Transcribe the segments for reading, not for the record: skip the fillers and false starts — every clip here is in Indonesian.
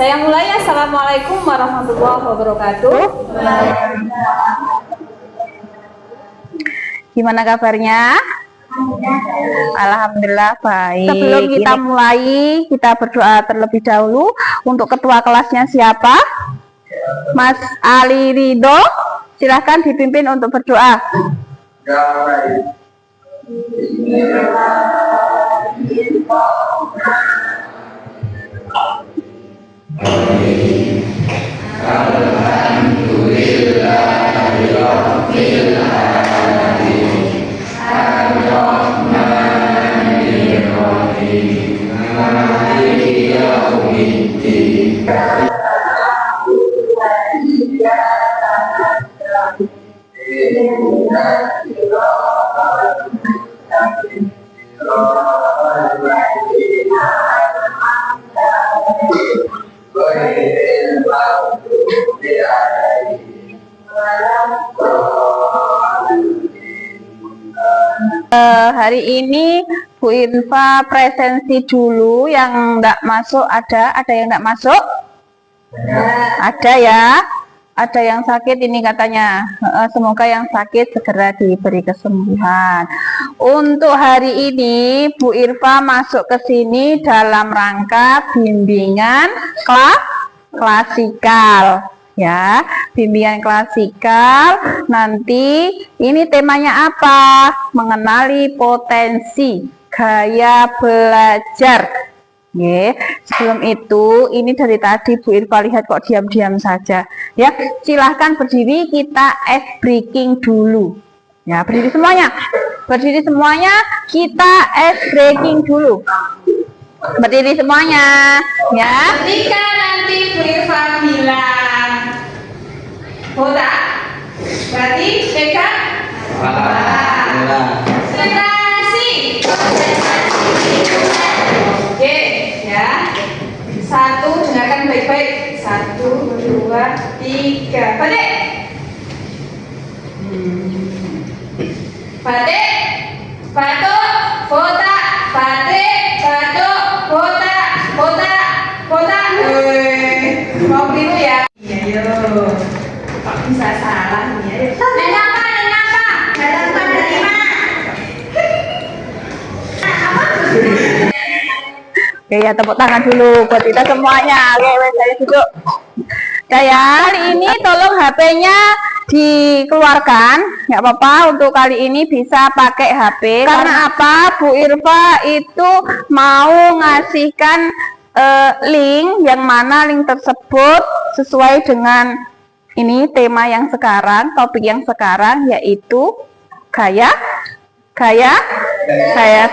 Saya mulai. Assalamualaikum warahmatullahi wabarakatuh. Gimana kabarnya? Alhamdulillah baik. Sebelum kita mulai, kita berdoa terlebih dahulu. Untuk ketua kelasnya siapa? Mas Ali Ridho. Silahkan dipimpin untuk berdoa. Hari ini Bu Irfa presensi dulu. Yang enggak masuk ada yang enggak masuk? Ada ya. Ada yang sakit ini katanya. Semoga yang sakit segera diberi kesembuhan. Untuk hari ini Bu Irfa masuk ke sini dalam rangka bimbingan klasikal. Ya, bimbingan klasikal. Nanti ini temanya apa? Mengenali potensi gaya belajar. Ya, sebelum itu ini dari tadi Bu Irfa lihat kok diam-diam saja. Ya, silahkan berdiri, kita ice breaking dulu. Ya, berdiri semuanya. Berdiri semuanya, kita ice breaking dulu. Berdiri semuanya, ya. Ketika nanti Bu Irfa bilang bola, berarti pegang konsentrasi. Oke, ya. Satu, dengarkan baik-baik. 1, 2, 3. Balik. Balik. Batuk, botak, balik, batuk, botak, botak, botak. Mau dulu ya. Iya, yuk. Kok bisa salah nih ya? Nanya apa? Dalam pada 5. Oke ya, tepuk tangan dulu buat kita semuanya. Oke, saya duduk. Saya kali ini tolong HP-nya dikeluarkan. Nggak apa-apa, untuk kali ini bisa pakai HP. Karena apa? Bu Irfa itu mau ngasihkan link, yang mana link tersebut sesuai dengan ini tema yang sekarang, topik yang sekarang, yaitu gaya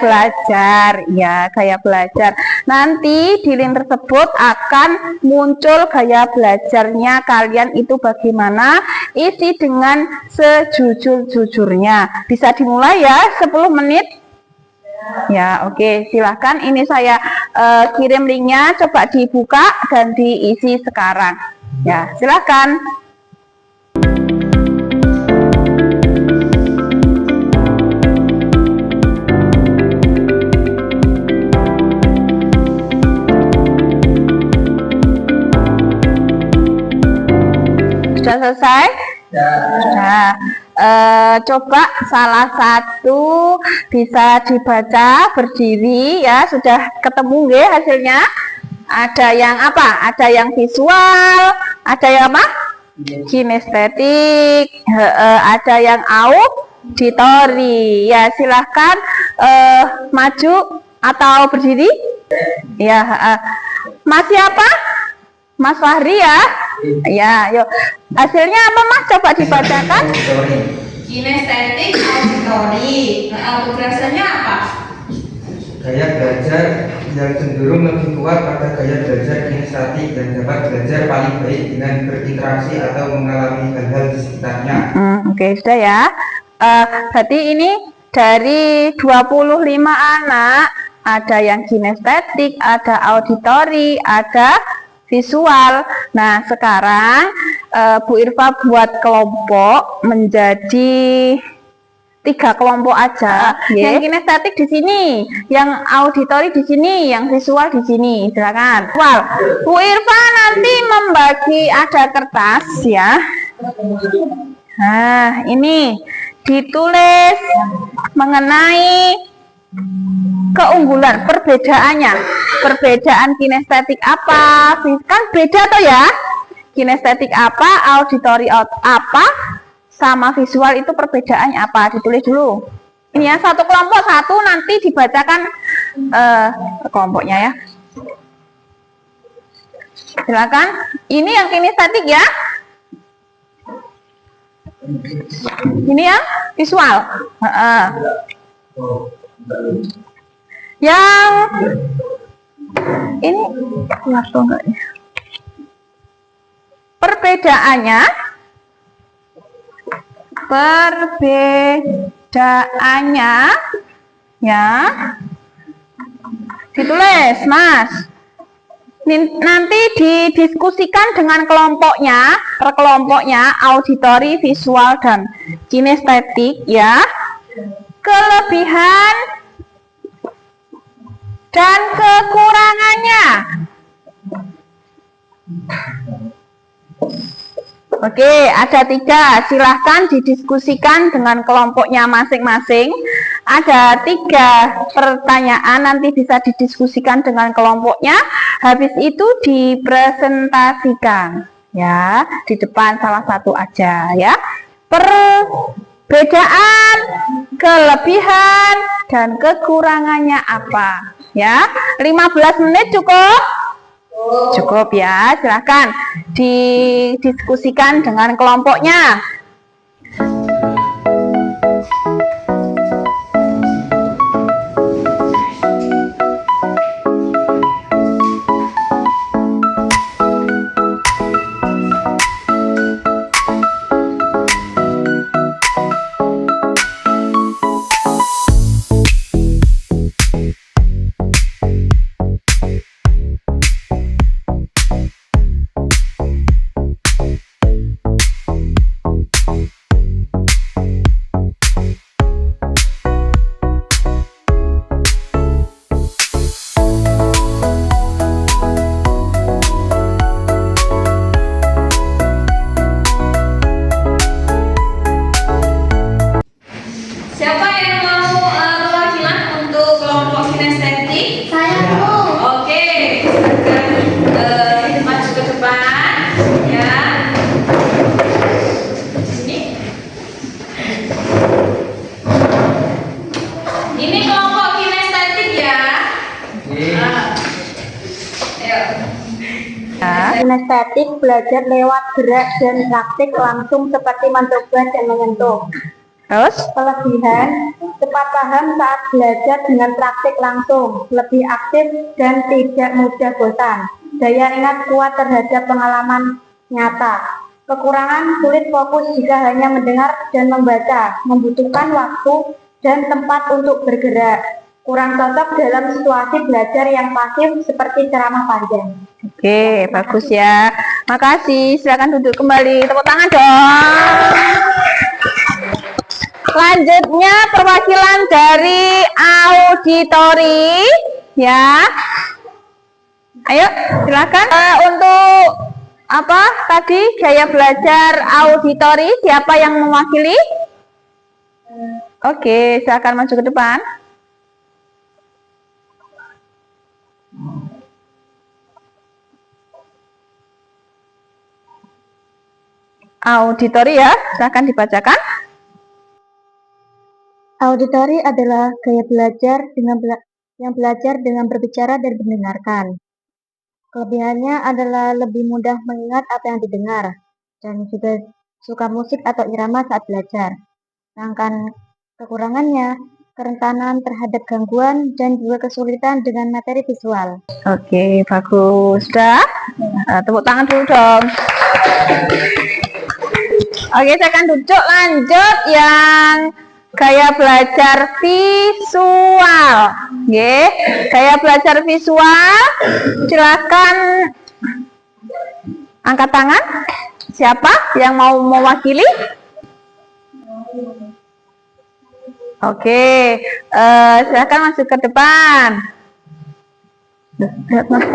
belajar. Ya, gaya belajar. Nanti di link tersebut akan muncul gaya belajarnya kalian itu bagaimana, isi dengan sejujur-jujurnya. Bisa dimulai ya, 10 menit. Ya, oke, silahkan. Ini saya kirim linknya, coba dibuka dan diisi sekarang. Ya, silahkan. Sudah selesai? Sudah. Coba salah satu bisa dibaca berdiri ya. Sudah ketemu nggih hasilnya? Ada yang apa? Ada yang visual, ada yang apa? Kinestetik, ada yang auditori. Ya, silahkan maju atau berdiri. Ya, masih apa? Mas Fahri ya? Ya, yuk. Hasilnya apa Mas? Coba dibacakan. Kinestetik, auditori. Tugasannya apa? Gaya belajar yang cenderung lebih kuat pada gaya belajar kinestetik dan dapat belajar paling baik dengan berinteraksi atau mengalami hal-hal di sekitarnya. Oke, sudah ya. Berarti ini dari 25 anak, ada yang kinestetik, ada auditori, ada visual. Nah, sekarang Bu Irfa buat kelompok menjadi 3 kelompok aja. Yang kinestetik di sini, yang auditory di sini, yang visual di sini. Silakan. Bu Irfa nanti membagi ada kertas ya. Nah, ini ditulis mengenai keunggulan, perbedaannya. Perbedaan kinestetik apa? Kan beda toh ya? Kinestetik apa, auditory apa, sama visual itu perbedaannya apa? Ditulis dulu. Ini ya, satu kelompok satu, nanti dibacakan kelompoknya ya. Silakan. Ini yang kinestetik ya. Ini yang visual. Yang ini keluar tuh enggak ya? Perbedaannya ya ditulis Mas, nanti didiskusikan dengan kelompoknya, per kelompoknya auditory, visual, dan kinestetik ya. Kelebihan dan kekurangannya. Oke, ada 3. Silahkan didiskusikan dengan kelompoknya masing-masing. Ada 3 pertanyaan, nanti bisa didiskusikan dengan kelompoknya. Habis itu dipresentasikan ya, di depan salah satu aja ya. Perbedaan, kelebihan, dan kekurangannya apa ya. 15 menit cukup? Cukup ya, silahkan didiskusikan dengan kelompoknya. Siapa yang mau perwakilan untuk kelompok kinestetik? Saya Bu. Oke, silakan maju ke depan ya. Ini kelompok kinestetik ya. Ayo. Kinestetik belajar lewat gerak dan praktik langsung seperti mencoba dan menyentuh. Terus? Kelebihan, cepat paham saat belajar dengan praktik langsung, lebih aktif dan tidak mudah bosan. Daya ingat kuat terhadap pengalaman nyata. Kekurangan, sulit fokus jika hanya mendengar dan membaca, membutuhkan waktu dan tempat untuk bergerak. Kurang cocok dalam situasi belajar yang pasif seperti ceramah panjang. Oke, bagus ya. Makasih. Silakan duduk kembali. Tepuk tangan dong. Selanjutnya perwakilan dari auditori ya. Ayo, silakan. Untuk apa tadi gaya belajar auditori, siapa yang mewakili? Oke, silakan maju ke depan. Auditori ya, silakan dibacakan. Auditori adalah gaya belajar yang belajar dengan berbicara dan mendengarkan. Kelebihannya adalah lebih mudah mengingat apa yang didengar dan juga suka musik atau irama saat belajar. Sedangkan kekurangannya, kerentanan terhadap gangguan dan juga kesulitan dengan materi visual. Oke, bagus. Sudah? Tepuk tangan dulu dong. Oke, saya akan duduk. Lanjut yang gaya belajar visual. Oke, gaya belajar visual. Silakan angkat tangan. Siapa yang mau mewakili? Oke, silahkan masuk ke depan. Lihat, Mas.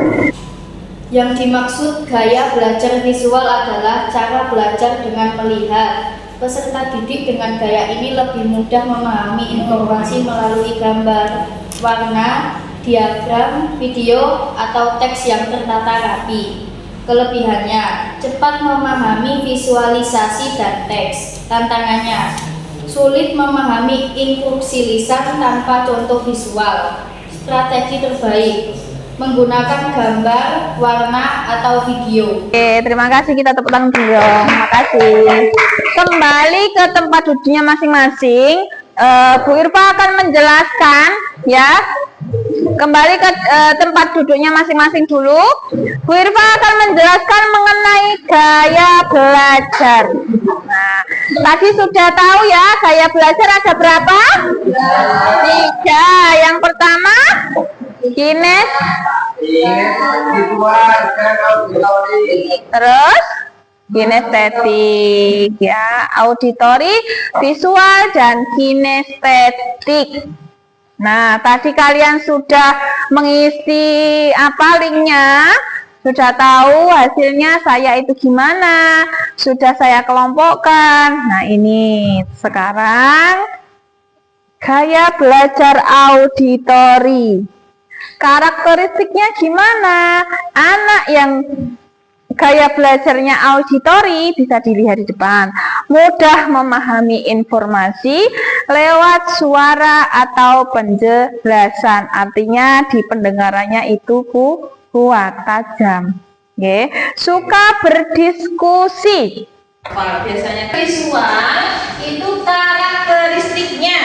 Yang dimaksud gaya belajar visual adalah cara belajar dengan melihat. Peserta didik dengan gaya ini lebih mudah memahami informasi melalui gambar, warna, diagram, video, atau teks yang tertata rapi. Kelebihannya, cepat memahami visualisasi dan teks. Tantangannya, sulit memahami instruksi lisan tanpa contoh visual. Strategi terbaik, menggunakan gambar, warna, atau video. Oke, terima kasih, kita tepuk tangan dulu. Terima kasih. Kembali ke tempat duduknya masing-masing. Bu Irfa akan menjelaskan, ya. Kembali ke tempat duduknya masing-masing dulu. Bu Irfa akan menjelaskan mengenai gaya belajar. Nah, tadi sudah tahu ya, gaya belajar ada berapa? 3. Yang pertama, terus kinestetik, ya, auditori, visual, dan kinestetik. Nah, tadi kalian sudah mengisi apa linknya, sudah tahu hasilnya saya itu gimana, sudah saya kelompokkan. Nah, ini sekarang gaya belajar auditori. Karakteristiknya gimana? Anak yang gaya belajarnya auditori bisa dilihat di depan. Mudah memahami informasi lewat suara atau penjelasan. Artinya di pendengarannya itu kuat, tajam. Oke. Suka berdiskusi. Biasanya visual itu karakteristiknya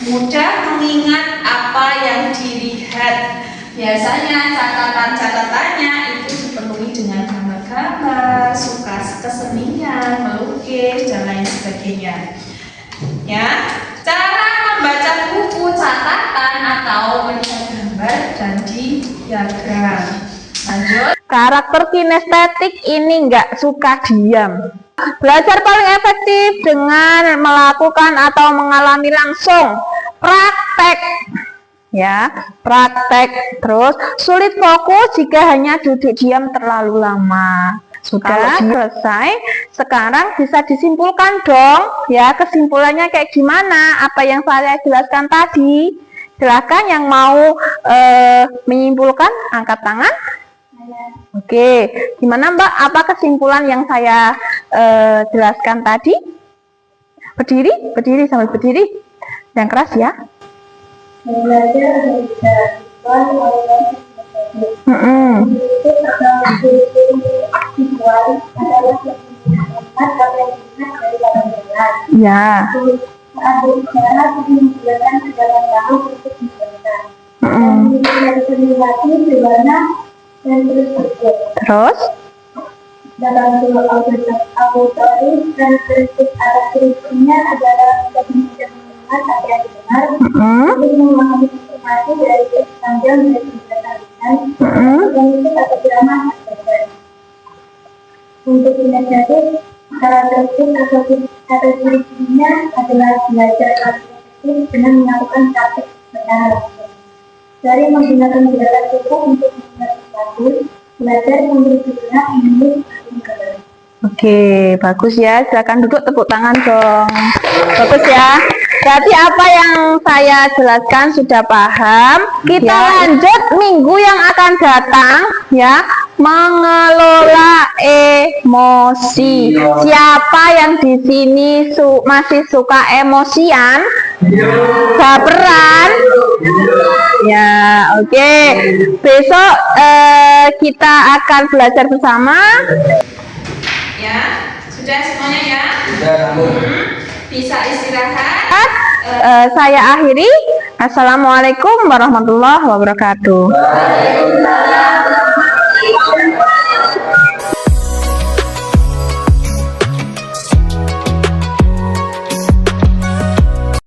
mudah mengingat apa yang dilihat. Biasanya catatan-catatannya itu dipenuhi dengan gambar-gambar, suka kesenian, melukis, dan lain sebagainya. Ya, cara membaca buku catatan atau melihat gambar dan diagram. Lanjut. Karakter kinestetik ini nggak suka diam. Belajar paling efektif dengan melakukan atau mengalami langsung. Praktek. Ya, praktek. Terus sulit fokus jika hanya duduk diam terlalu lama. Sudah selesai, sekarang bisa disimpulkan dong. Ya, kesimpulannya kayak gimana? Apa yang saya jelaskan tadi? Silakan yang mau menyimpulkan, angkat tangan. Oke, gimana Mbak? Apa kesimpulan yang saya jelaskan tadi? Berdiri sambil berdiri. Yang keras ya. Ya. Terus? Dalam auditori, karakteristik karakteristiknya adalah tidak mendengar apa yang didengar, untuk memahami informasi dari teks panjang dari penjelasan, dan itu atau drama belajar. Untuk kinestetik, karakteristiknya adalah belajar efektif dengan melakukan praktik secara langsung. Dari menggunakan gerakan cukup untuk mengingat sesuatu, belajar memberi gejala ini. Oke, bagus ya. Silakan duduk, tepuk tangan dong. Bagus ya. Berarti apa yang saya jelaskan sudah paham. Kita lanjut minggu yang akan datang ya. Mengelola emosi. Siapa yang di sini masih suka emosian? Baperan? Ya, oke. Besok kita akan belajar bersama. Ya, sudah semuanya ya? Bisa istirahat. Saya akhiri. Assalamualaikum warahmatullahi wabarakatuh.